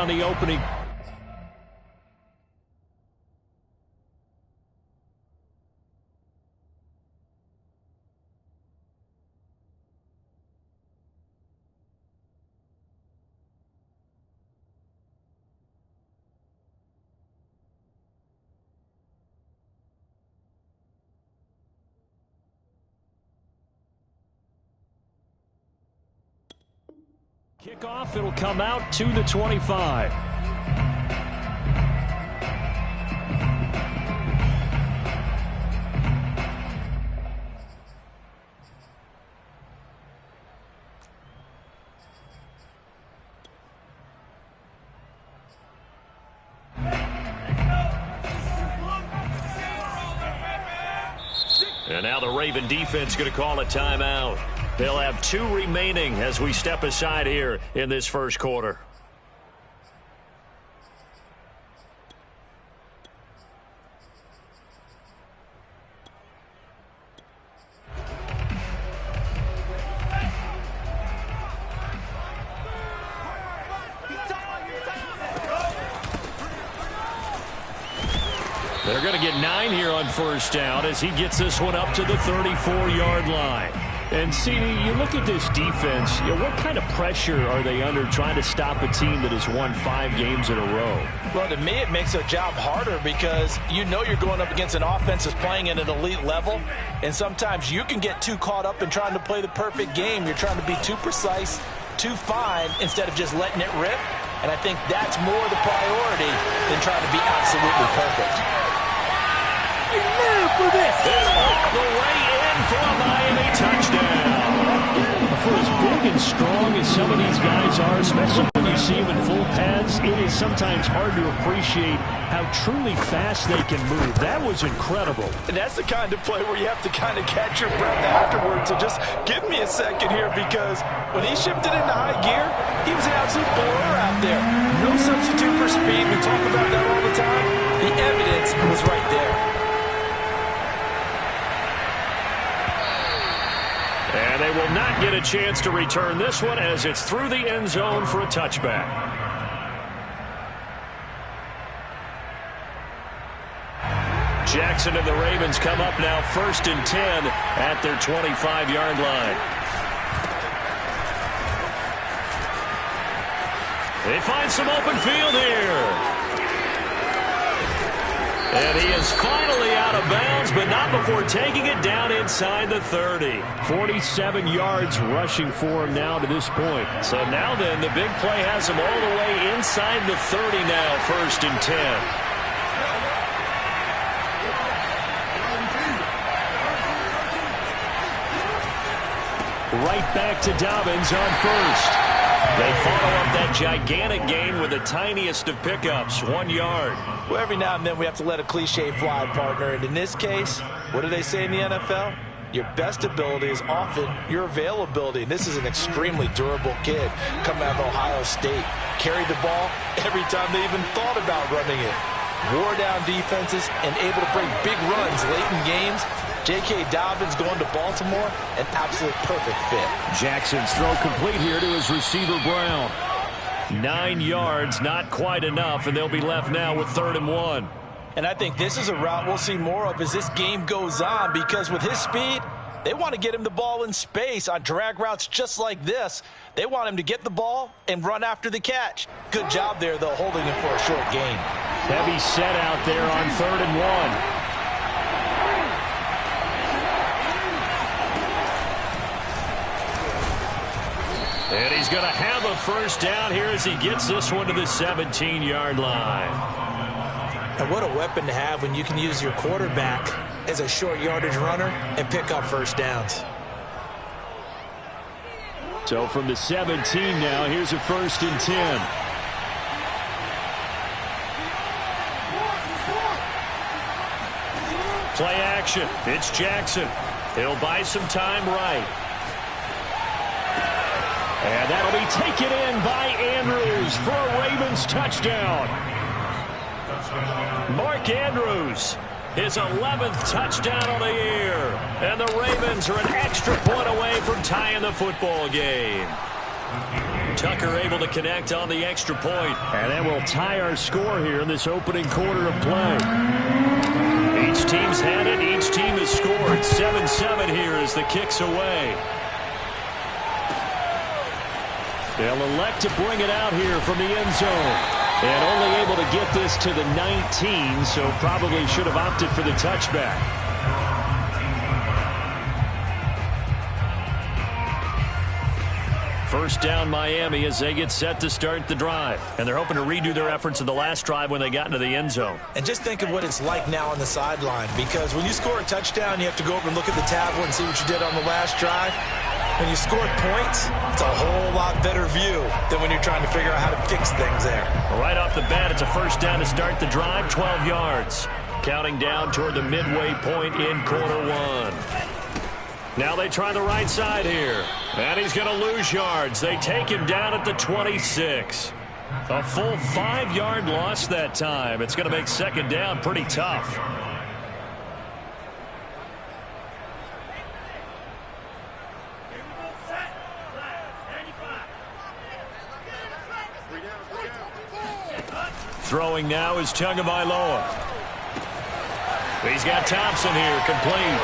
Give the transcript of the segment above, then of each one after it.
on the opening. Kickoff, it'll come out to the 25. And now the Raven defense going to call a timeout. They'll have 2 remaining as we step aside here in this first quarter. They're going to get 9 here on first down as he gets this one up to the 34-yard line. And, CD, you look at this defense, what kind of pressure are they under trying to stop a team that has won 5 games in a row? Well, to me, it makes their job harder because you know you're going up against an offense that's playing at an elite level, and sometimes you can get too caught up in trying to play the perfect game. You're trying to be too precise, too fine, instead of just letting it rip. And I think that's more the priority than trying to be absolutely perfect. For this. It's all the way in for a Miami touchdown. For as big and strong as some of these guys are, especially when you see them in full pads, it is sometimes hard to appreciate how truly fast they can move. That was incredible. And that's the kind of play where you have to kind of catch your breath afterwards. So just give me a second here, because when he shifted into high gear, he was an absolute blower out there. No substitute for speed. We talk about that all the time. The evidence was right there. And they will not get a chance to return this one as it's through the end zone for a touchback. Jackson and the Ravens come up now 1st and 10 at their 25-yard line. They find some open field here. And he is finally out of bounds, but not before taking it down inside the 30. 47 yards rushing for him now to this point. So now then, the big play has him all the way inside the 30 now, 1st and 10. Right back to Dobbins on first. They follow up that gigantic gain with the tiniest of pickups, 1 yard. Well, every now and then we have to let a cliche fly, partner. And in this case, what do they say in the NFL? Your best ability is often your availability. And this is an extremely durable kid coming out of Ohio State. Carried the ball every time they even thought about running it. Wore down defenses and able to break big runs late in games. J.K. Dobbins going to Baltimore, an absolute perfect fit. Jackson's throw complete here to his receiver, Brown. 9 yards, not quite enough, and they'll be left now with 3rd and 1. And I think this is a route we'll see more of as this game goes on, because with his speed, they want to get him the ball in space on drag routes just like this. They want him to get the ball and run after the catch. Good job there, though, holding him for a short gain. Heavy set out there on 3rd and 1. And he's going to have a first down here as he gets this one to the 17-yard line. And what a weapon to have when you can use your quarterback as a short yardage runner and pick up first downs. So from the 17 now, here's a 1st and 10. Play action. It's Jackson. He'll buy some time right. And that'll be taken in by Andrews for a Ravens touchdown. Mark Andrews, his 11th touchdown of the year. And the Ravens are an extra point away from tying the football game. Tucker able to connect on the extra point. And that will tie our score here in this opening quarter of play. Each team's had it. Each team has scored. 7-7 here as the kick's away. They'll elect to bring it out here from the end zone. And only able to get this to the 19, so probably should have opted for the touchback. First down Miami as they get set to start the drive. And they're hoping to redo their efforts in the last drive when they got into the end zone. And just think of what it's like now on the sideline, because when you score a touchdown, you have to go over and look at the tablet and see what you did on the last drive. When you score points, it's a whole lot better view than when you're trying to figure out how to fix things there. Right off the bat, it's a first down to start the drive, 12 yards. Counting down toward the midway point in quarter one. Now they try the right side here. And he's going to lose yards. They take him down at the 26. A full 5-yard loss that time. It's going to make second down pretty tough. Throwing now is Tagovailoa. He's got Thompson here, complete.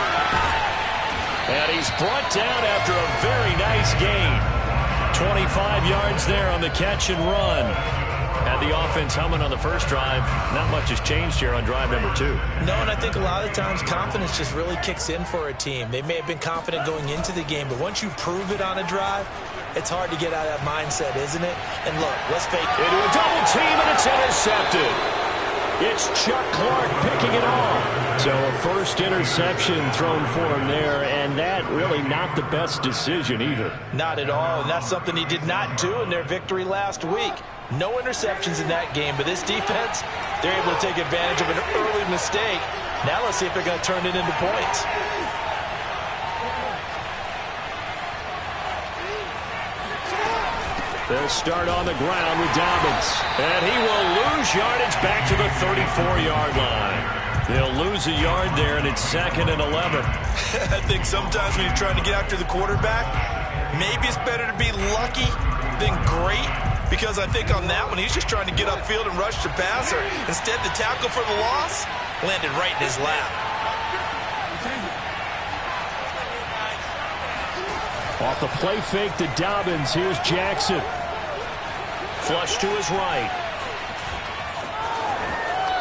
And he's brought down after a very nice gain. 25 yards there on the catch and run. Had the offense humming on the first drive. Not much has changed here on drive number 2. No, and I think a lot of times confidence just really kicks in for a team. They may have been confident going into the game, but once you prove it on a drive, it's hard to get out of that mindset, isn't it? And look, let's fake it. Into a double team, and it's intercepted. It's Chuck Clark picking it off. So a first interception thrown for him there, and that really not the best decision either. Not at all, and that's something he did not do in their victory last week. No interceptions in that game, but this defense, they're able to take advantage of an early mistake. Now let's see if they're going to turn it into points. They'll start on the ground with Dobbins. And he will lose yardage back to the 34-yard line. They'll lose a yard there, and it's 2nd and 11. I think sometimes when you're trying to get after the quarterback, maybe it's better to be lucky than great. Because I think on that one, he's just trying to get upfield and rush the passer. Instead, the tackle for the loss landed right in his lap. Off the play fake to Dobbins, here's Jackson. Flush to his right.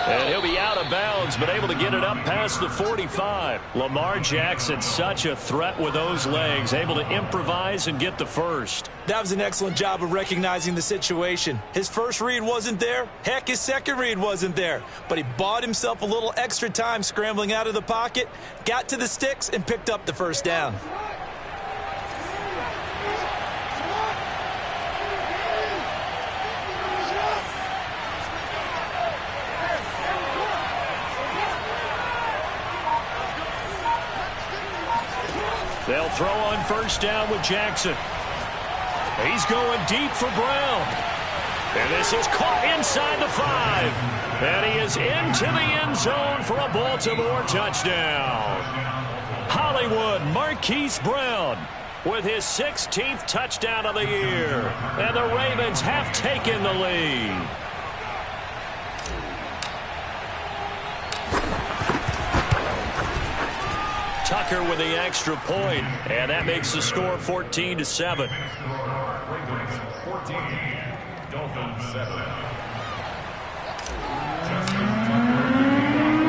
And he'll be out of bounds, but able to get it up past the 45. Lamar Jackson, such a threat with those legs, able to improvise and get the first. That was an excellent job of recognizing the situation. His first read wasn't there. Heck, his second read wasn't there. But he bought himself a little extra time scrambling out of the pocket, got to the sticks, and picked up the first down. They'll throw on first down with Jackson. He's going deep for Brown. And this is caught inside the 5. And he is into the end zone for a Baltimore touchdown. Hollywood Marquise Brown with his 16th touchdown of the year. And the Ravens have taken the lead. Tucker with the extra point, and that makes the score 14-7.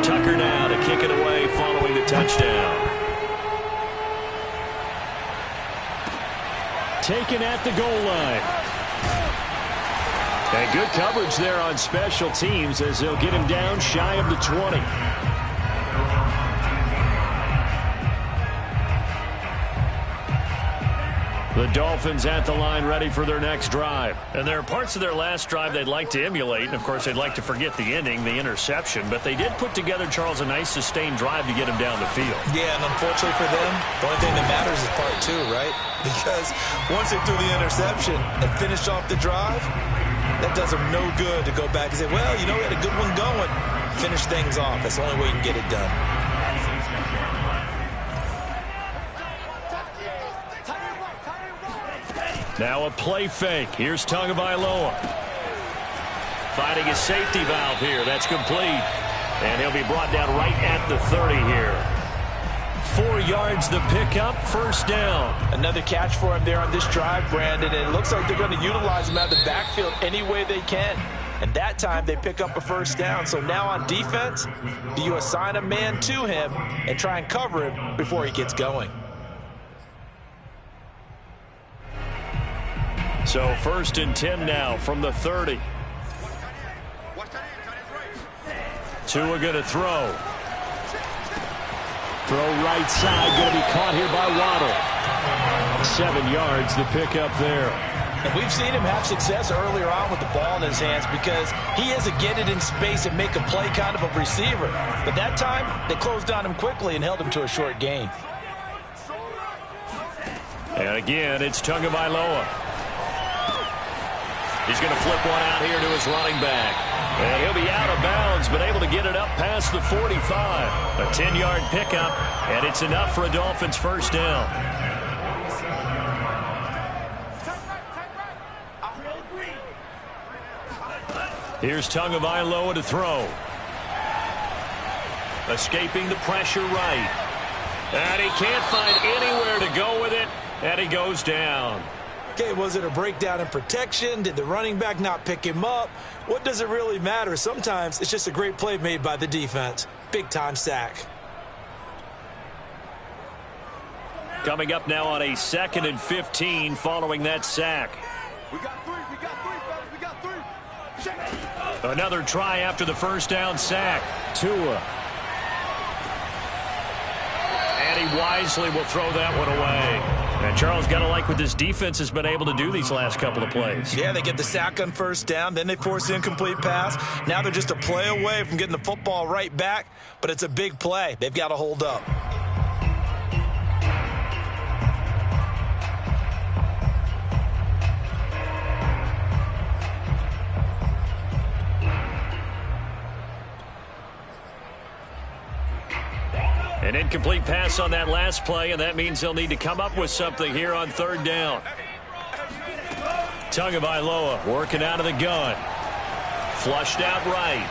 Tucker now to kick it away following the touchdown. Taken at the goal line. And good coverage there on special teams as they'll get him down shy of the 20. The Dolphins at the line ready for their next drive. And there are parts of their last drive they'd like to emulate. And, of course, they'd like to forget the ending, the interception. But they did put together, Charles, a nice sustained drive to get him down the field. Yeah, and unfortunately for them, the only thing that matters is part 2, right? Because once they threw the interception and finished off the drive, that does them no good to go back and say, well, you know, we had a good one going. Finish things off. That's the only way you can get it done. Now a play fake. Here's Tagovailoa. Finding his safety valve here. That's complete. And he'll be brought down right at the 30 here. 4 yards the pickup, first down. Another catch for him there on this drive, Brandon. And it looks like they're going to utilize him out of the backfield any way they can. And that time they pick up a first down. So now on defense, do you assign a man to him and try and cover him before he gets going? So 1st and 10 now from the 30. Tua going to throw. Throw right side, going to be caught here by Waddle. 7 yards the pickup there. And we've seen him have success earlier on with the ball in his hands because he is a get it in space and make a play kind of a receiver. But that time, they closed on him quickly and held him to a short gain. And again, it's Tagovailoa. He's going to flip one out here to his running back. And he'll be out of bounds, but able to get it up past the 45. A 10-yard pickup, and it's enough for a Dolphins first down. Here's Tagovailoa to throw. Escaping the pressure right. And he can't find anywhere to go with it, and he goes down. Okay, was it a breakdown in protection? Did the running back not pick him up? What does it really matter? Sometimes it's just a great play made by the defense. Big-time sack. Coming up now on a 2nd and 15 following that sack. We got three, fellas, we got three. Another try after the first down sack. Tua. And he wisely will throw that one away. And Charles, got to like what this defense has been able to do these last couple of plays. Yeah, they get the sack on first down, then they force the incomplete pass. Now they're just a play away from getting the football right back, but it's a big play. They've got to hold up. An incomplete pass on that last play, and that means they'll need to come up with something here on 3rd down. Tagovailoa working out of the gun. Flushed out right.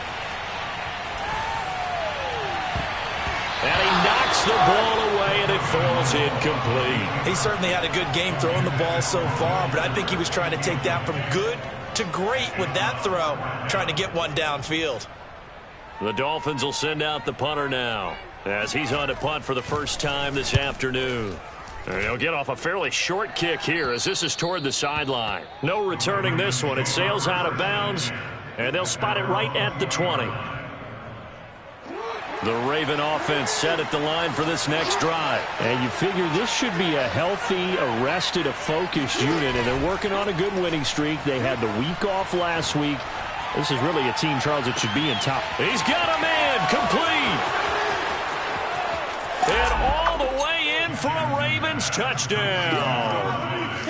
And he knocks the ball away, and it falls incomplete. He certainly had a good game throwing the ball so far, but I think he was trying to take that from good to great with that throw, trying to get one downfield. The Dolphins will send out the punter now, as he's on to punt for the first time this afternoon. And he'll get off a fairly short kick here as this is toward the sideline. No returning this one. It sails out of bounds, and they'll spot it right at the 20. The Raven offense set at the line for this next drive. And you figure this should be a healthy, arrested, a focused unit, and they're working on a good winning streak. They had the week off last week. This is really a team, Charles, that should be in top. He's got a man complete. And all the way in for a Ravens touchdown.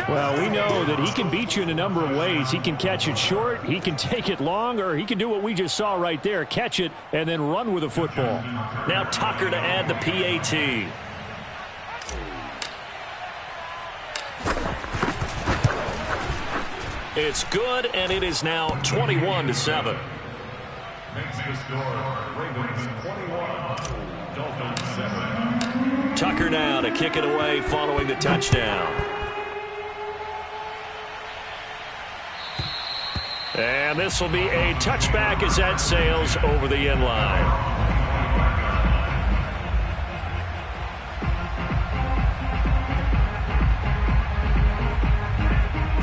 Well, we know that he can beat you in a number of ways. He can catch it short, he can take it long, or he can do what we just saw right there, catch it and then run with the football. Now Tucker to add the PAT. It's good, and it is now 21-7. Makes the score, Ravens 21, Dolphins 7. Tucker now to kick it away following the touchdown. And this will be a touchback as that sails over the end line.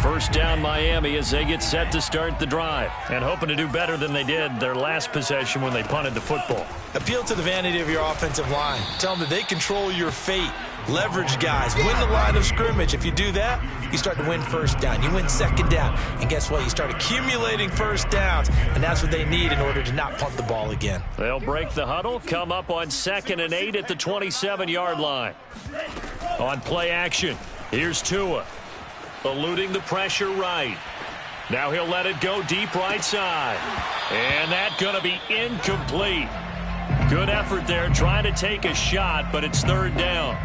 First down Miami as they get set to start the drive. And hoping to do better than they did their last possession when they punted the football. Appeal to the vanity of your offensive line. Tell them that they control your fate. Leverage guys. Win the line of scrimmage. If you do that, you start to win first down. You win second down. And guess what? You start accumulating first downs. And that's what they need in order to not punt the ball again. They'll break the huddle. Come up on 2nd and 8 at the 27-yard line. On play action, here's Tua. Eluding the pressure right. Now he'll let it go deep right side. And that's going to be incomplete. Good effort there trying to take a shot, but it's 3rd down.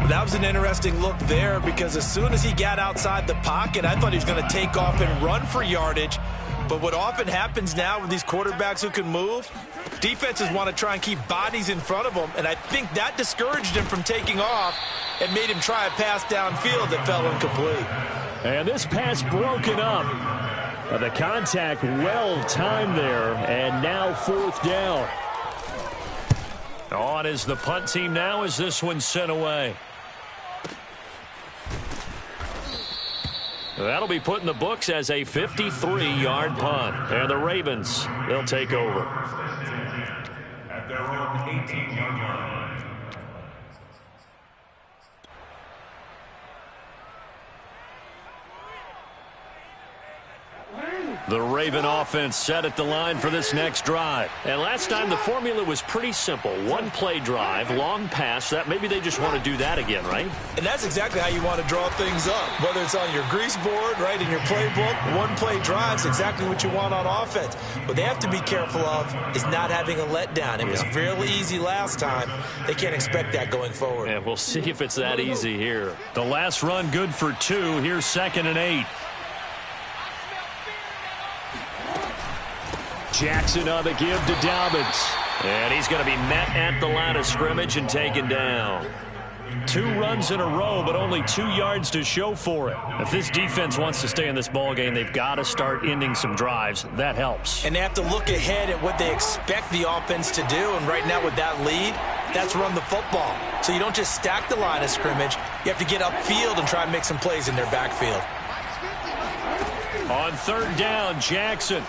That was an interesting look there because as soon as he got outside the pocket, I thought he was going to take off and run for yardage. But what often happens now with these quarterbacks who can move, defenses want to try and keep bodies in front of them, and I think that discouraged him from taking off and made him try a pass downfield that fell incomplete. And this pass broken up. The contact well timed there, and now 4th down. On is the punt team now as this one's sent away. That'll be put in the books as a 53-yard punt. And the Ravens, they'll take over. At their own 18-yard line. The Raven offense set at the line for this next drive. And last time the formula was pretty simple. One-play drive, long pass. That maybe they just want to do that again, right? And that's exactly how you want to draw things up. Whether it's on your grease board, right, in your playbook, one-play drives, exactly what you want on offense. What they have to be careful of is not having a letdown. It was real easy last time. They can't expect that going forward. And we'll see if it's that easy here. The last run good for 2. Here's 2nd and 8. Jackson on the give to Dobbins. And he's going to be met at the line of scrimmage and taken down. 2 runs in a row, but only 2 yards to show for it. If this defense wants to stay in this ballgame, they've got to start ending some drives. That helps. And they have to look ahead at what they expect the offense to do. And right now with that lead, that's run the football. So you don't just stack the line of scrimmage. You have to get upfield and try and make some plays in their backfield. On 3rd down, Jackson.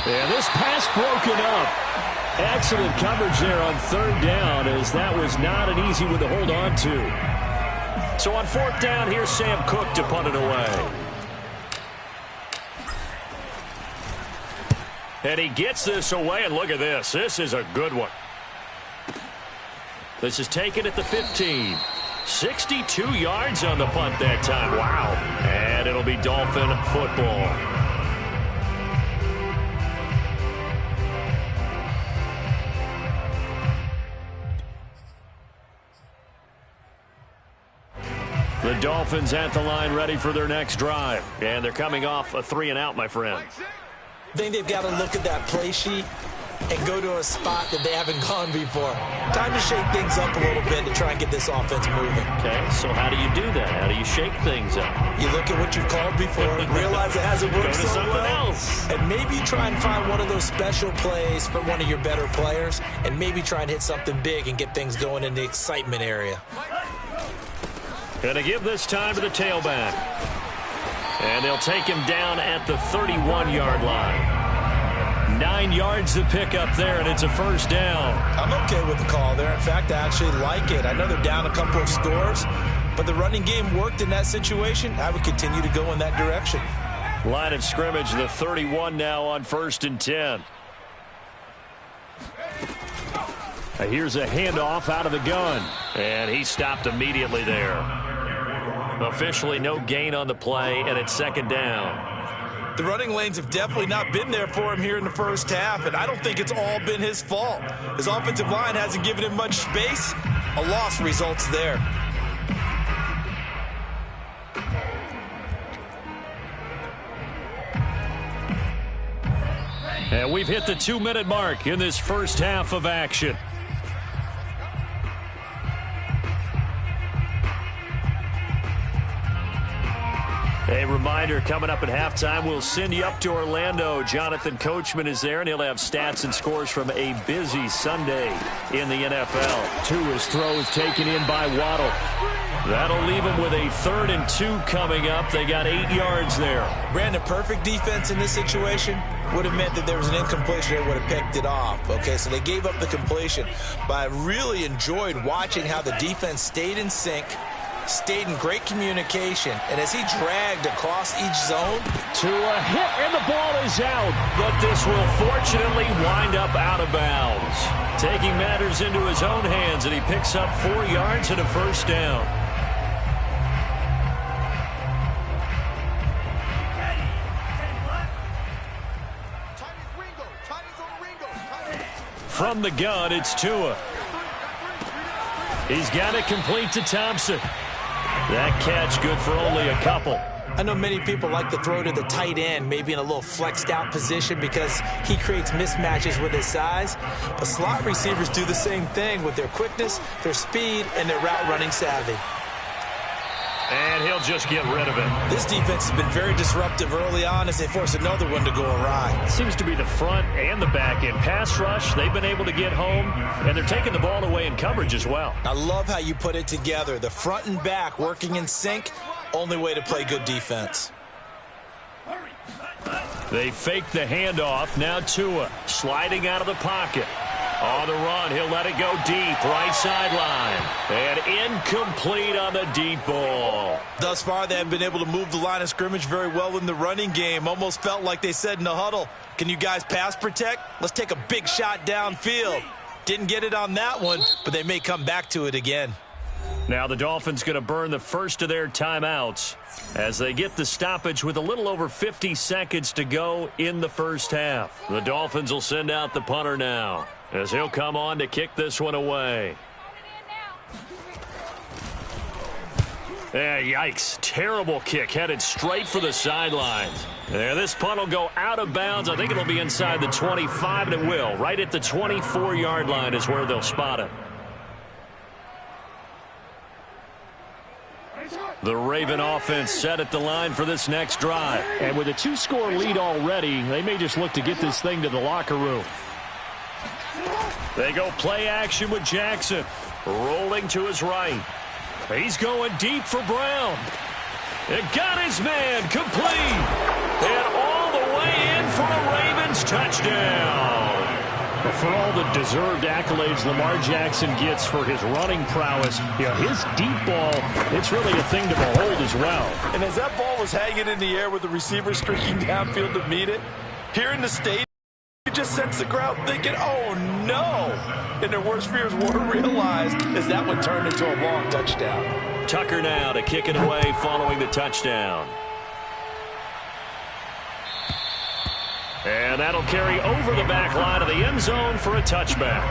And this pass broken up. Excellent coverage there on 3rd down, as that was not an easy one to hold on to. So on 4th down, here's Sam Cook to punt it away. And he gets this away, and look at this. This is a good one. This is taken at the 15. 62 yards on the punt that time. Wow. And it'll be Dolphin football. The Dolphins at the line ready for their next drive. And they're coming off a 3-and-out, my friend. I think they've got to look at that play sheet and go to a spot that they haven't gone before. Time to shake things up a little bit to try and get this offense moving. Okay, so how do you do that? How do you shake things up? You look at what you've called before, realize it hasn't worked Go to so something well, else. and maybe try and find one of those special plays from one of your better players, and maybe try and hit something big and get things going in the excitement area. Going to give this time to the tailback. And they'll take him down at the 31-yard line. 9 yards to pick up there, and it's a 1st down. I'm okay with the call there. In fact, I actually like it. I know they're down a couple of scores, but the running game worked in that situation. I would continue to go in that direction. Line of scrimmage, the 31 now on 1st and 10. Here's a handoff out of the gun, and he stopped immediately there. Officially no gain on the play, and it's 2nd down. The running lanes have definitely not been there for him here in the first half, and I don't think it's all been his fault. His offensive line hasn't given him much space. A loss results there. And we've hit the 2-minute mark in this first half of action. A reminder, coming up at halftime, we'll send you up to Orlando. Jonathan Coachman is there, and he'll have stats and scores from a busy Sunday in the NFL. Tua's throw is taken in by Waddle. That'll leave him with a 3rd and 2 coming up. They got 8 yards there. Brandon, perfect defense in this situation would have meant that there was an incompletion. They would have picked it off. Okay, so they gave up the completion. But I really enjoyed watching how the defense stayed in sync, stayed in great communication, and as he dragged across each zone. To a hit, and the ball is out. But this will fortunately wind up out of bounds. Taking matters into his own hands, and he picks up 4 yards and a 1st down. From the gun, it's Tua. He's got it complete to Thompson. That catch good for only a couple. I know many people like to throw to the tight end, maybe in a little flexed out position because he creates mismatches with his size. But slot receivers do the same thing with their quickness, their speed, and their route running savvy. And he'll just get rid of it. This defense has been very disruptive early on as they force another one to go awry. Seems to be the front and the back end. Pass rush, they've been able to get home, and they're taking the ball away in coverage as well. I love how you put it together. The front and back working in sync, only way to play good defense. They fake the handoff. Now Tua sliding out of the pocket. On the run, he'll let it go deep, right sideline. And incomplete on the deep ball. Thus far, they have been able to move the line of scrimmage very well in the running game. Almost felt like they said in the huddle, can you guys pass protect? Let's take a big shot downfield. Didn't get it on that one, but they may come back to it again. Now the Dolphins going to burn the first of their timeouts as they get the stoppage with a little over 50 seconds to go in the first half. The Dolphins will send out the punter now as he'll come on to kick this one away. Yikes. Terrible kick headed straight for the sidelines. This punt will go out of bounds. I think it'll be inside the 25, and it will. Right at the 24-yard line is where they'll spot it. The Raven offense set at the line for this next drive. And with a 2-score lead already, they may just look to get this thing to the locker room. They go play action with Jackson. Rolling to his right. He's going deep for Brown. It got his man complete. And all the way in for a Ravens touchdown. For all the deserved accolades Lamar Jackson gets for his running prowess, his deep ball, it's really a thing to behold as well. And as that ball was hanging in the air with the receiver streaking downfield to meet it, here in the stadium, you just sense the crowd thinking, oh no! And their worst fears were realized as that one turned into a long touchdown. Tucker now to kick it away following the touchdown. And that'll carry over the back line of the end zone for a touchback.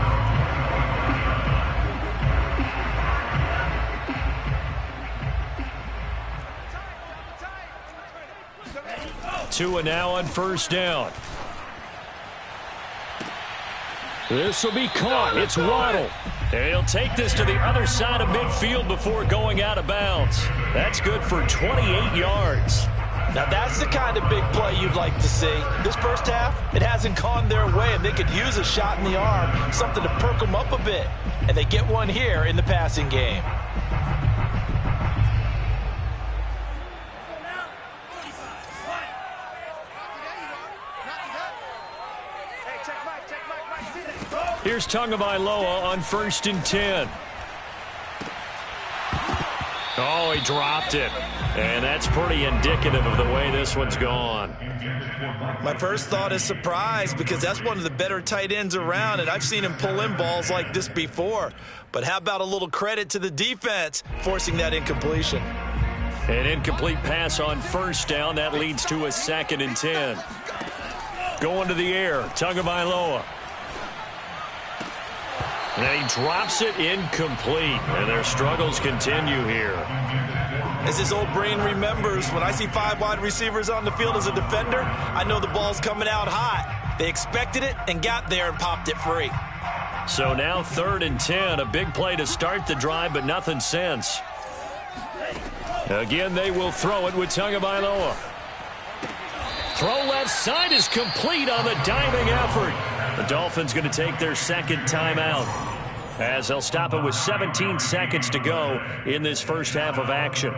Tua now on first down. This will be caught. It's Waddle. And he'll take this to the other side of midfield before going out of bounds. That's good for 28 yards. Now that's the kind of big play you'd like to see. This first half, it hasn't gone their way, and they could use a shot in the arm, something to perk them up a bit. And they get one here in the passing game. Here's Tagovailoa on 1st and 10. Oh, he dropped it. And that's pretty indicative of the way this one's gone. My first thought is surprise because that's one of the better tight ends around, and I've seen him pull in balls like this before. But how about a little credit to the defense forcing that incompletion? An incomplete pass on first down. That leads to a 2nd and 10. Going to the air, Tagovailoa. And he drops it incomplete. And their struggles continue here. As his old brain remembers, when I see 5 wide receivers on the field as a defender, I know the ball's coming out hot. They expected it and got there and popped it free. So now 3rd and 10. A big play to start the drive, but nothing since. Again, they will throw it with Tagovailoa. Throw left side is complete on the diving effort. The Dolphins going to take their 2nd timeout as they'll stop it with 17 seconds to go in this first half of action.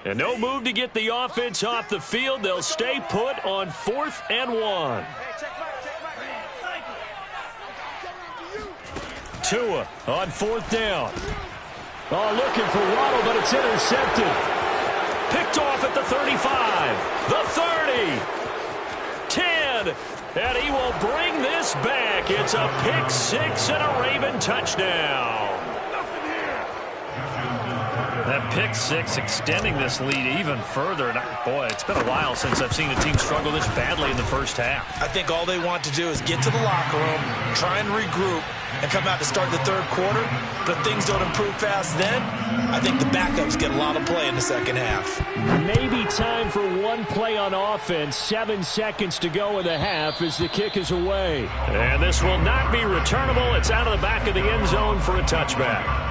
And no move to get the offense off the field. They'll stay put on 4th and 1. Tua on 4th down. Oh, looking for Waddle, but it's intercepted. Picked off at the 35, the 30, 10, and he will bring this back. It's a pick 6 and a Raven touchdown. That pick six extending this lead even further. And boy, it's been a while since I've seen a team struggle this badly in the first half. I think all they want to do is get to the locker room, try and regroup, and come out to start the third quarter. But if things don't improve fast then, I think the backups get a lot of play in the second half. Maybe time for one play on offense. 7 seconds to go in the half as the kick is away. And this will not be returnable. It's out of the back of the end zone for a touchback.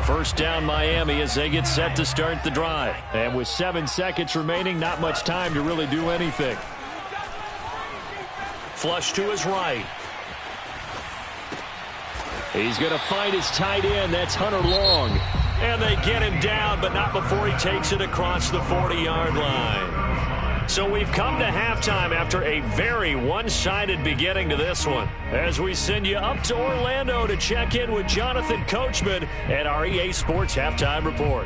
First down Miami as they get set to start the drive. And with 7 seconds remaining, not much time to really do anything. Flush to his right. He's going to find his tight end. That's Hunter Long. And they get him down, but not before he takes it across the 40-yard line. So we've come to halftime after a very one-sided beginning to this one. As we send you up to Orlando to check in with Jonathan Coachman at our EA Sports Halftime Report.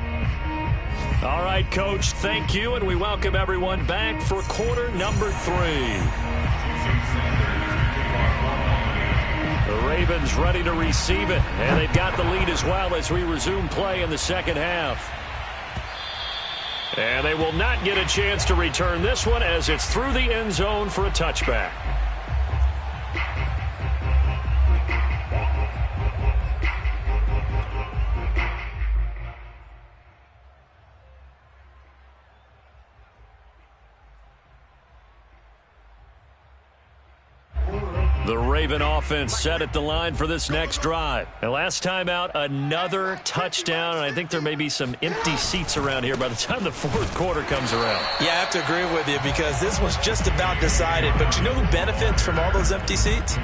All right, Coach, thank you, and we welcome everyone back for quarter number 3. The Ravens ready to receive it, and they've got the lead as well as we resume play in the second half. And they will not get a chance to return this one as it's through the end zone for a touchback. The Raven offense set at the line for this next drive. And last time out, another touchdown. And I think there may be some empty seats around here by the time the fourth quarter comes around. Yeah, I have to agree with you because this was just about decided. But you know who benefits from all those empty seats?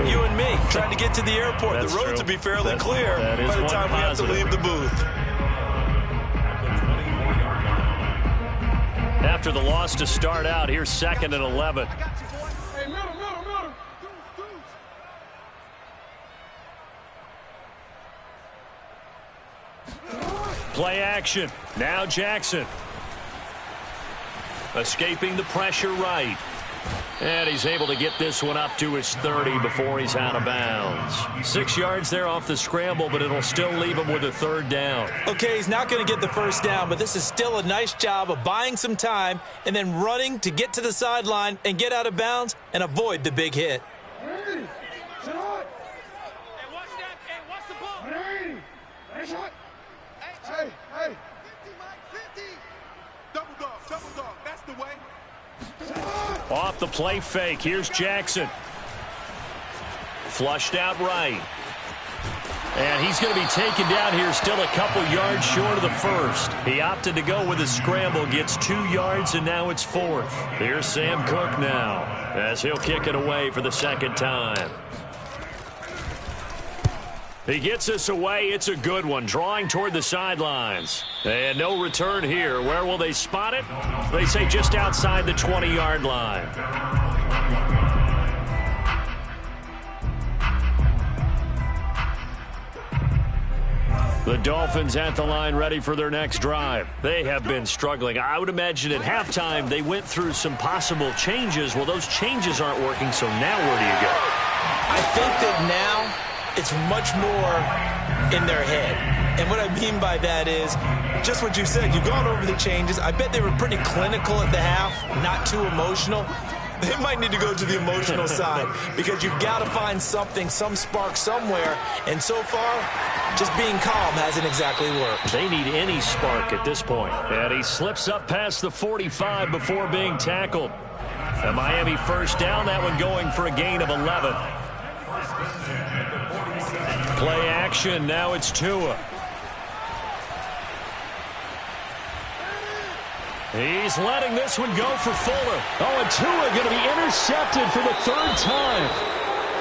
You and me, trying to get to the airport. That's the roads true. will be fairly clear by the time we have to leave the booth. After the loss to start out, here's 2nd and 11. Play action. Now Jackson. Escaping the pressure right. And he's able to get this one up to his 30 before he's out of bounds. 6 yards there off the scramble, but it'll still leave him with a third down. Okay, he's not going to get the first down, but this is still a nice job of buying some time and then running to get to the sideline and get out of bounds and avoid the big hit. Hey, sit on. Hey, watch that. Hey, watch the ball. Hey, hey, shot. Hey, hey. 50, Mike, 50. Double dog. That's the way. Off the play fake. Here's Jackson. Flushed out right. And he's going to be taken down here still a couple yards short of the first. He opted to go with a scramble, gets 2 yards, and now it's 4th. Here's Sam Cook now as he'll kick it away for the second time. He gets us away. It's a good one, drawing toward the sidelines. And no return here. Where will they spot it? They say just outside the 20-yard line. The Dolphins at the line ready for their next drive. They have been struggling. I would imagine at halftime they went through some possible changes. Well, those changes aren't working, so now where do you go? I think that now it's much more in their head. And what I mean by that is just what you said. You've gone over the changes. I bet they were pretty clinical at the half, not too emotional. They might need to go to the emotional side because you've got to find something, some spark somewhere. And so far, just being calm hasn't exactly worked. They need any spark at this point. And he slips up past the 45 before being tackled. A Miami first down, that one going for a gain of 11. Play action, now it's Tua. He's letting this one go for Fuller. Oh, and Tua going to be intercepted for the 3rd time.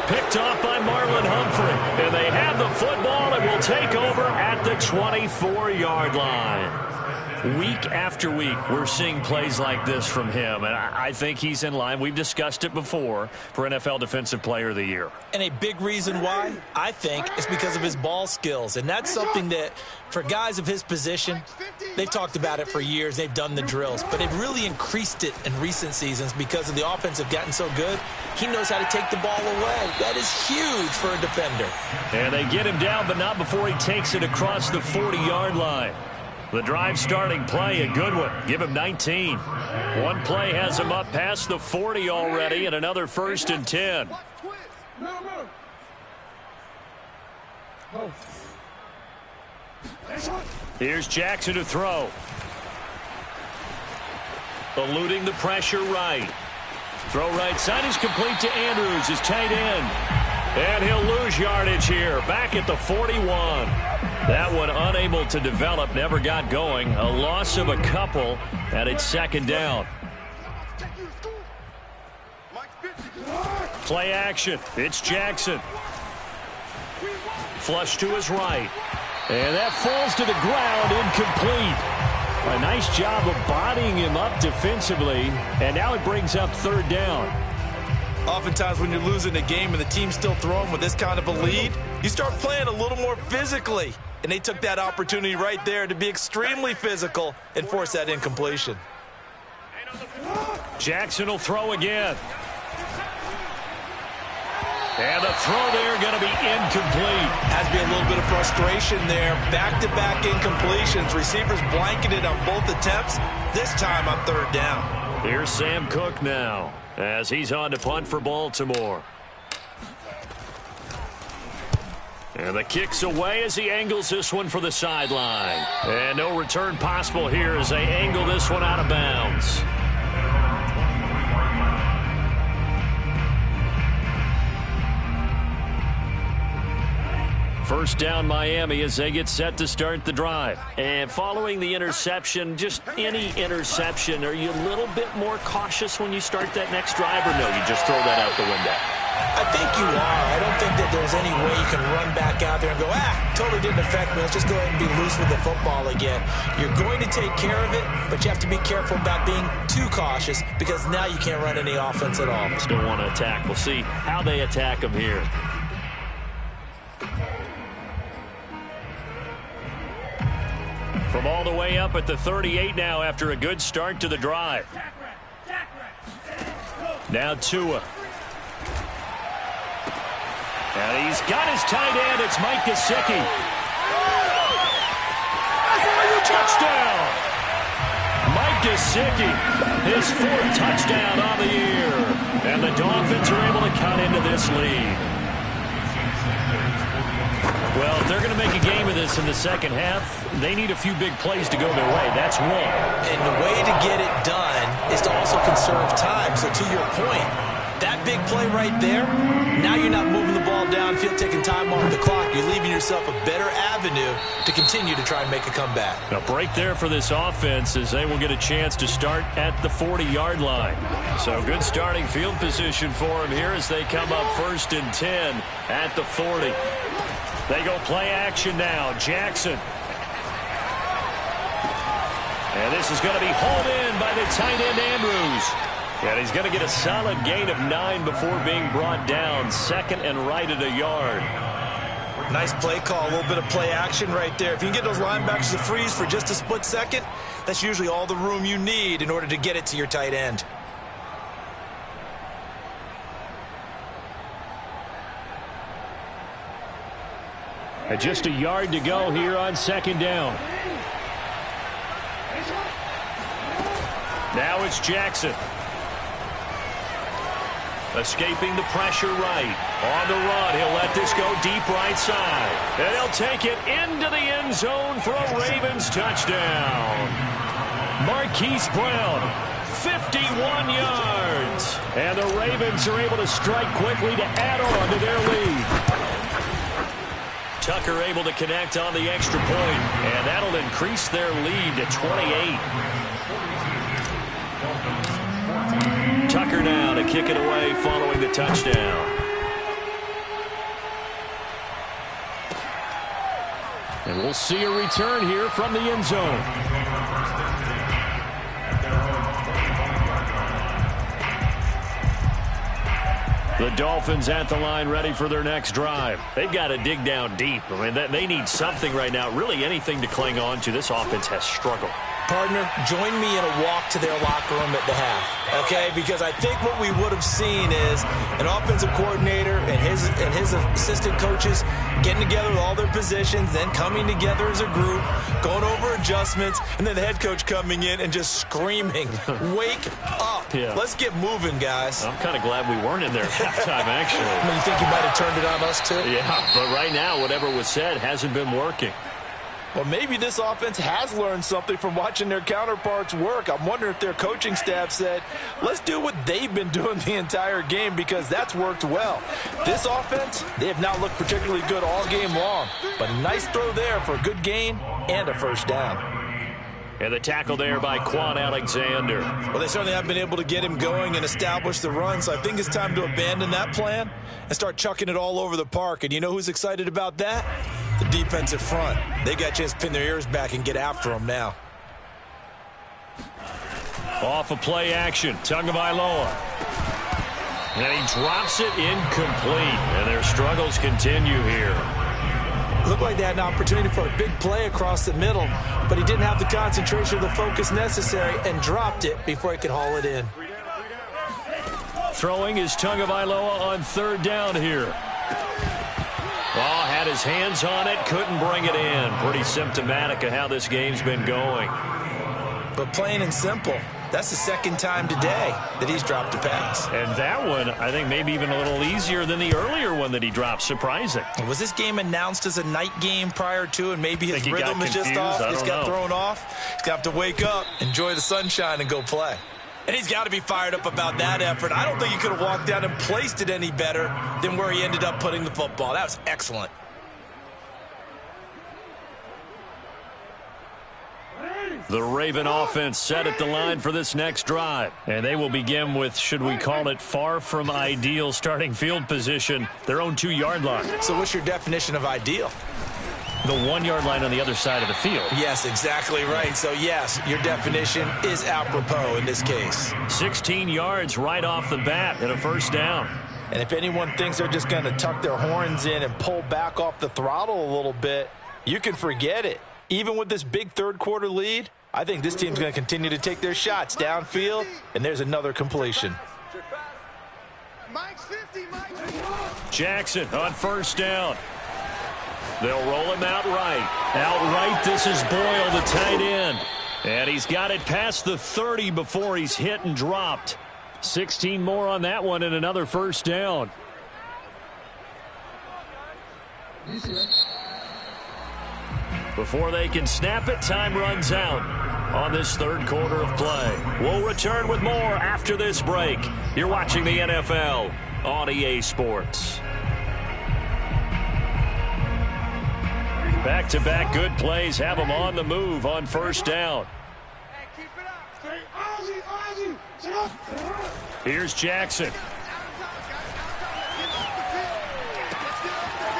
Picked off by Marlon Humphrey. And they have the football and will take over at the 24-yard line. Week after week, we're seeing plays like this from him, and I think he's in line. We've discussed it before for NFL Defensive Player of the Year. And a big reason why, I think, is because of his ball skills. And that's something that, for guys of his position, they've talked about it for years. They've done the drills. But they've really increased it in recent seasons because of the offense have gotten so good. He knows how to take the ball away. That is huge for a defender. And they get him down, but not before he takes it across the 40-yard line. The drive starting play, a good one. Give him 19. One play has him up past the 40 already, and another 1st and 10. Here's Jackson to throw. Eluding the pressure right. Throw right side is complete to Andrews, his tight end. And he'll lose yardage here, back at the 41. That one unable to develop, never got going. A loss of a couple, and it's 2nd down. Play action. It's Jackson. Flush to his right. And that falls to the ground, incomplete. A nice job of bodying him up defensively, and now it brings up 3rd down. Oftentimes when you're losing a game and the team's still throwing with this kind of a lead, you start playing a little more physically. And they took that opportunity right there to be extremely physical and force that incompletion. Jackson will throw again. And the throw there going to be incomplete. Has to be a little bit of frustration there. Back-to-back incompletions. Receivers blanketed on both attempts. This time on 3rd down. Here's Sam Cook now as he's on to punt for Baltimore. And the kick's away as he angles this one for the sideline. And no return possible here as they angle this one out of bounds. First down Miami as they get set to start the drive. And following the interception, just any interception, are you a little bit more cautious when you start that next drive, or no, you just throw that out the window? I think you are. I don't think that there's any way you can run back out there and go, totally didn't affect me. Let's just go ahead and be loose with the football again. You're going to take care of it, but you have to be careful about being too cautious because now you can't run any offense at all. Still want to attack. We'll see how they attack him here. From all the way up at the 38 now after a good start to the drive. Now Tua. And he's got his tight end. It's Mike Gesicki. Touchdown. Mike Gesicki, his 4th touchdown on the year. And the Dolphins are able to cut into this lead. Well, if they're going to make a game of this in the second half, they need a few big plays to go their way. That's one. And the way to get it done is to also conserve time. So to your point, that big play right there, now you're not moving the ball downfield, taking time off the clock. You're leaving yourself a better avenue to continue to try and make a comeback. A break there for this offense as they will get a chance to start at the 40-yard line. So good starting field position for them here as they come up 1st and 10 at the 40. They go play action now. Jackson. And this is going to be hauled in by the tight end Andrews. And he's going to get a solid gain of 9 before being brought down. 2nd and right at a yard. Nice play call, a little bit of play action right there. If you can get those linebackers to freeze for just a split second, that's usually all the room you need in order to get it to your tight end. And just a yard to go here on 2nd down. Now it's Jackson. Escaping the pressure right. On the run, he'll let this go deep right side. And he'll take it into the end zone for a Ravens touchdown. Marquise Brown, 51 yards. And the Ravens are able to strike quickly to add on to their lead. Tucker able to connect on the extra point, and that'll increase their lead to 28. Tucker now to kick it away following the touchdown. And we'll see a return here from the end zone. The Dolphins at the line ready for their next drive. They've got to dig down deep. I mean, they need something right now, really anything to cling on to. This offense has struggled. Partner, join me in a walk to their locker room at the half, okay? Because I think what we would have seen is an offensive coordinator and his assistant coaches getting together with all their positions, then coming together as a group, going over adjustments, and then the head coach coming in and just screaming, wake up. Yeah. Let's get moving, guys. I'm kind of glad we weren't in there at halftime, actually. I mean, you think you might have turned it on us, too? Yeah, but right now, whatever was said hasn't been working. Well, maybe this offense has learned something from watching their counterparts work. I'm wondering if their coaching staff said, let's do what they've been doing the entire game, because that's worked well. This offense, they have not looked particularly good all game long, but a nice throw there for a good gain and a first down. And the tackle there by Quan Alexander. Well, they certainly have been able to get him going and establish the run, so I think it's time to abandon that plan and start chucking it all over the park. And you know who's excited about that? The defensive front. They got a chance to pin their ears back and get after him now. Off of play action, Tagovailoa. And he drops it incomplete. And their struggles continue here. Looked like they had an opportunity for a big play across the middle, but he didn't have the concentration or the focus necessary and dropped it before he could haul it in. Throwing is Tagovailoa on third down here. Had his hands on it, couldn't bring it in. Pretty symptomatic of how this game's been going. But plain and simple, that's the second time today that he's dropped a pass. And that one, I think, maybe even a little easier than the earlier one that he dropped. Surprising. Was this game announced as a night game prior to, and maybe his rhythm is just off? He's got thrown off. He's got to wake up, enjoy the sunshine, and go play. And he's got to be fired up about that effort. I don't think he could have walked down and placed it any better than where he ended up putting the football. That was excellent. The Raven offense set at the line for this next drive. And they will begin with, should we call it, far from ideal starting field position, their own 2-yard line. So what's your definition of ideal? The 1-yard line on the other side of the field. Yes, exactly right. So, yes, your definition is apropos in this case. 16 yards right off the bat and a first down. And if anyone thinks they're just going to tuck their horns in and pull back off the throttle a little bit, you can forget it. Even with this big third-quarter lead, I think this team's going to continue to take their shots downfield, and there's another completion. Jackson on first down. They'll roll him outright. Outright, this is Boyle, the tight end. And he's got it past the 30 before he's hit and dropped. 16 more on that one and another first down. Before they can snap it, time runs out on this third quarter of play. We'll return with more after this break. You're watching the NFL on EA Sports. Back-to-back good plays have them on the move on first down. Here's Jackson.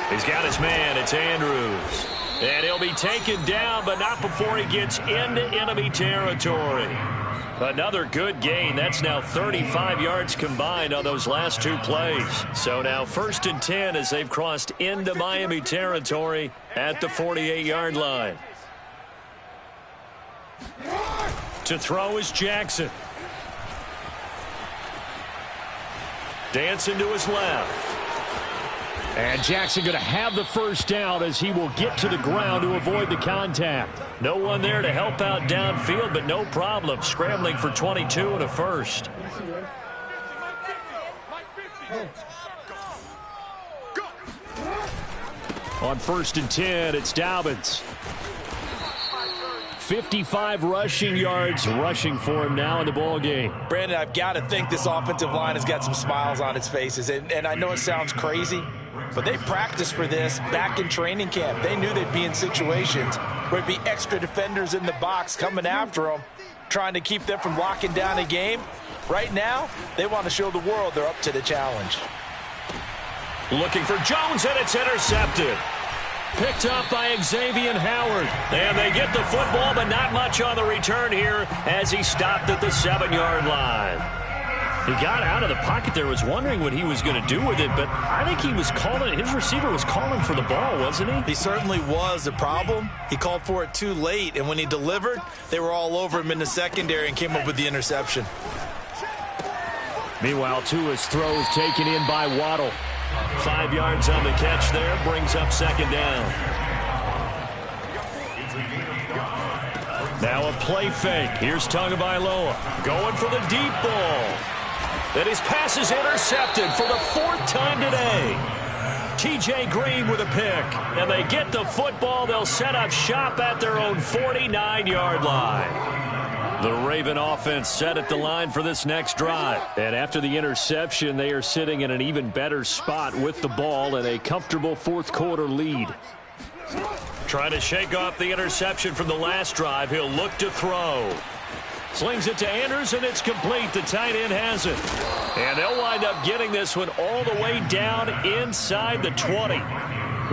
He's got his man. It's Andrews. And he'll be taken down, but not before he gets into enemy territory. Another good gain. That's now 35 yards combined on those last 2 plays. So now 1st and 10 as they've crossed into Miami territory at the 48-yard line. To throw is Jackson. Dancing to his left. And Jackson going to have the first down as he will get to the ground to avoid the contact. No one there to help out downfield, but no problem. Scrambling for 22 and a first. On 1st and 10, it's Dobbins. 55 rushing yards rushing for him now in the ball game. Brandon, I've got to think this offensive line has got some smiles on its faces. And I know it sounds crazy, but they practiced for this back in training camp. They knew they'd be in situations where there'd be extra defenders in the box coming after them, trying to keep them from locking down a game. Right now, they want to show the world they're up to the challenge. Looking for Jones, and it's intercepted. Picked up by Xavier Howard. And they get the football, but not much on the return here as he stopped at the 7-yard line. He got out of the pocket there, was wondering what he was going to do with it, but I think he was calling, his receiver was calling for the ball, wasn't he? He certainly was. The problem, he called for it too late, and when he delivered, they were all over him in the secondary and came up with the interception. Meanwhile, Tua's throws taken in by Waddle. 5 yards on the catch there, brings up second down. Now a play fake. Here's Tagovailoa going for the deep ball. And his pass is intercepted for the 4th time today. T.J. Green with a pick. And they get the football. They'll set up shop at their own 49-yard line. The Raven offense set at the line for this next drive. And after the interception, they are sitting in an even better spot with the ball and a comfortable 4th quarter lead. Trying to shake off the interception from the last drive. He'll look to throw. Slings it to Andrews, and it's complete. The tight end has it. And they'll wind up getting this one all the way down inside the 20.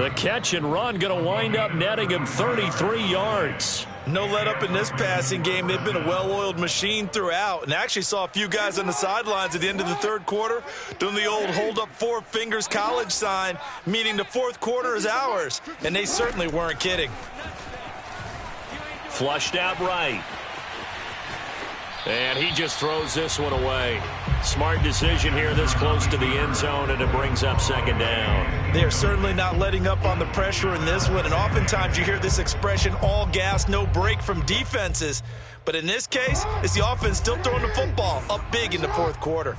The catch and run going to wind up netting him 33 yards. No let up in this passing game. They've been a well-oiled machine throughout. And I actually saw a few guys on the sidelines at the end of the 3rd quarter doing the old hold up 4 fingers college sign, meaning the 4th quarter is ours. And they certainly weren't kidding. Flushed out right. And he just throws this one away. Smart decision here this close to the end zone, and it brings up second down. They are certainly not letting up on the pressure in this one, and oftentimes you hear this expression, all gas, no break from defenses. But in this case, it's the offense still throwing the football up big in the 4th quarter.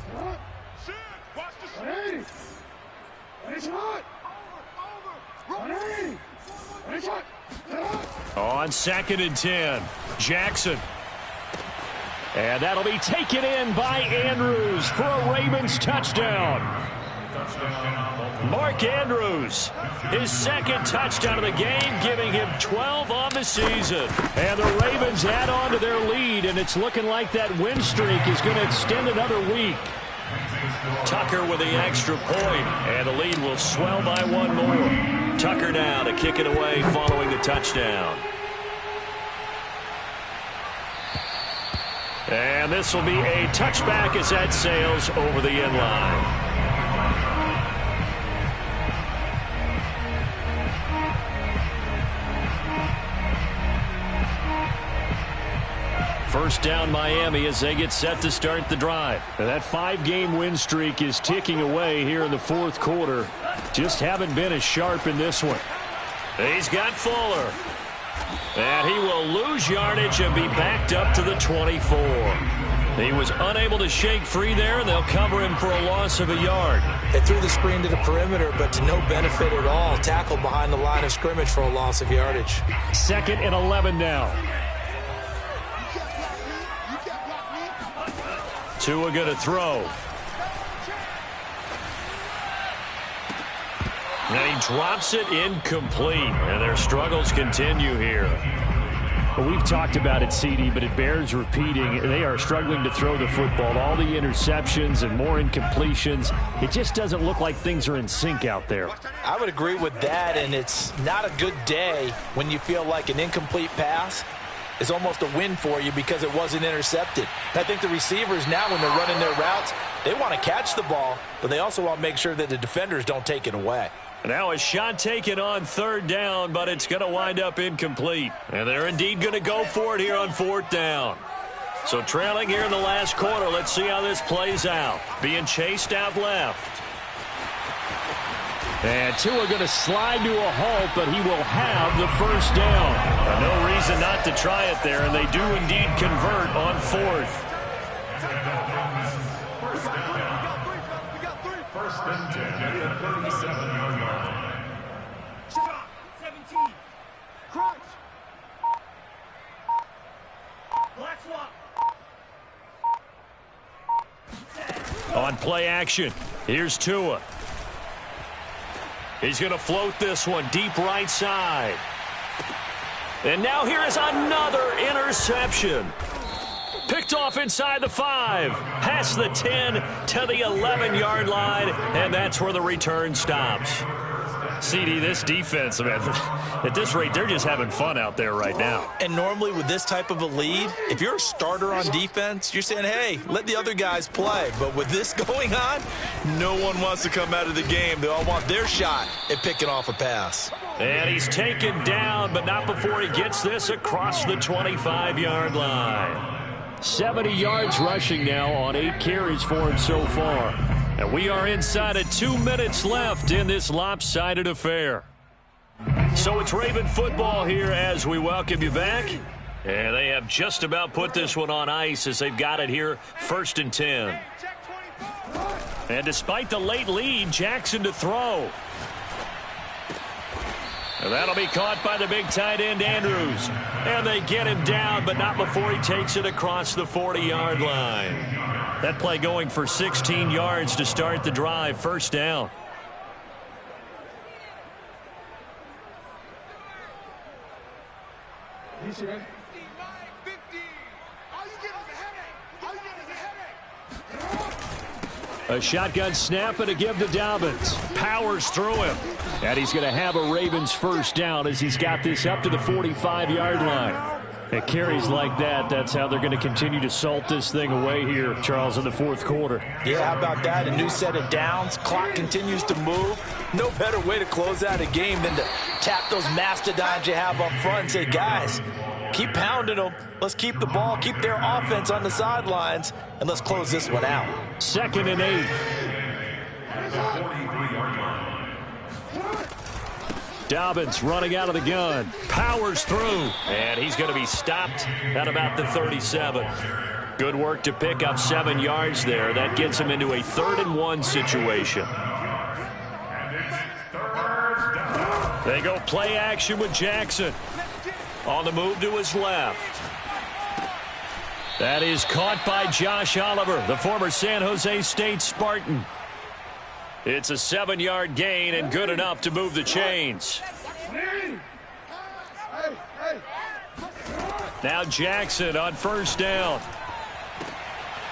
On 2nd and 10, Jackson. And that'll be taken in by Andrews for a Ravens touchdown. Mark Andrews, his 2nd touchdown of the game, giving him 12 on the season. And the Ravens add on to their lead, and it's looking like that win streak is going to extend another week. Tucker with the extra point, and the lead will swell by 1 more. Tucker now to kick it away following the touchdown. And this will be a touchback as that sails over the end line. First down Miami as they get set to start the drive. And that 5-game win streak is ticking away here in the 4th quarter. Just haven't been as sharp in this one. He's got Fuller. And he will lose yardage and be backed up to the 24. He was unable to shake free there, and they'll cover him for a loss of a yard. They threw the screen to the perimeter, but to no benefit at all. Tackled behind the line of scrimmage for a loss of yardage. 2nd and 11 now. Tua going to throw. And he drops it incomplete. And their struggles continue here. Well, we've talked about it, CD, but it bears repeating. They are struggling to throw the football. All the interceptions and more incompletions. It just doesn't look like things are in sync out there. I would agree with that, and it's not a good day when you feel like an incomplete pass is almost a win for you because it wasn't intercepted. And I think the receivers now, when they're running their routes, they want to catch the ball, but they also want to make sure that the defenders don't take it away. Now a shot taken on 3rd down, but it's going to wind up incomplete. And they're indeed going to go for it here on 4th down. So trailing here in the last quarter, let's see how this plays out. Being chased out left. And Tua going to slide to a halt, but he will have the 1st down. No reason not to try it there, and they do indeed convert on 4th. First and 10 at the 37-yard line. 17. Crunch. Black swap. On play action, here's Tua. He's going to float this one deep right side. And now here is another interception. Picked off inside the 5, past the 10 to the 11-yard line, and that's where the return stops. CD, this defense, man, at this rate, they're just having fun out there right now. And normally with this type of a lead, if you're a starter on defense, you're saying, hey, let the other guys play. But with this going on, no one wants to come out of the game. They all want their shot at picking off a pass. And he's taken down, but not before he gets this across the 25-yard line. 70 yards rushing now on 8 carries for him so far. And we are inside of 2 minutes left in this lopsided affair. So it's Raven football here as we welcome you back. And they have just about put this one on ice as they've got it here, 1st and 10. And despite the late lead, Jackson to throw. And that'll be caught by the big tight end, Andrews. And they get him down, but not before he takes it across the 40-yard line. That play going for 16 yards to start the drive, 1st down. A shotgun snap and a give to Dobbins. Powers through him. And he's going to have a Ravens 1st down as he's got this up to the 45-yard line. It carries like that. That's how they're going to continue to salt this thing away here, Charles, in the 4th quarter. Yeah, how about that? A new set of downs. Clock continues to move. No better way to close out a game than to tap those mastodons you have up front and say, guys, keep pounding them. Let's keep the ball, keep their offense on the sidelines, and let's close this one out. 2nd and 8. Dobbins running out of the gun. Powers through. And he's going to be stopped at about the 37. Good work to pick up 7 yards there. That gets him into a 3rd and 1 situation. They go play action with Jackson. On the move to his left. That is caught by Josh Oliver, the former San Jose State Spartan. It's a 7-yard gain and good enough to move the chains. Now Jackson on 1st down.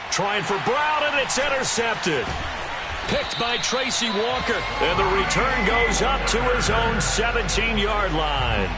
Trying for Brown, and it's intercepted. Picked by Tracy Walker, and the return goes up to his own 17-yard line.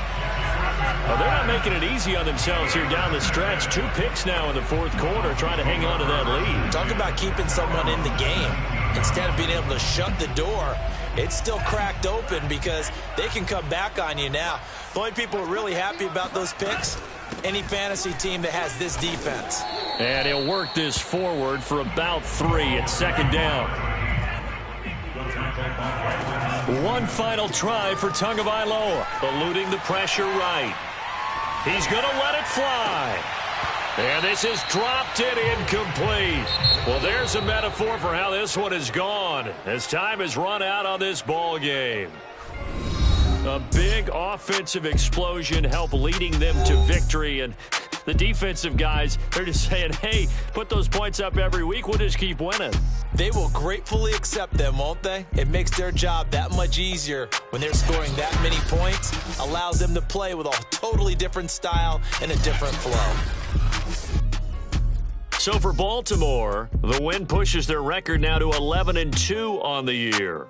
Well, they're not making it easy on themselves here down the stretch. 2 picks now in the 4th quarter, trying to hang on to that lead. Talk about keeping someone in the game. Instead of being able to shut the door, it's still cracked open because they can come back on you now. The only people who are really happy about those picks, any fantasy team that has this defense. And he'll work this forward for about 3 at 2nd down. One final try for Tagovailoa, eluding the pressure right. He's going to let it fly. And this is dropped and incomplete. Well, there's a metaphor for how this one is gone as time has run out on this ball game. A big offensive explosion helped leading them to victory, and the defensive guys, they're just saying, hey, put those points up every week, we'll just keep winning. They will gratefully accept them, won't they? It makes their job that much easier when they're scoring that many points. Allows them to play with a totally different style and a different flow. So for Baltimore, the win pushes their record now to 11-2 on the year.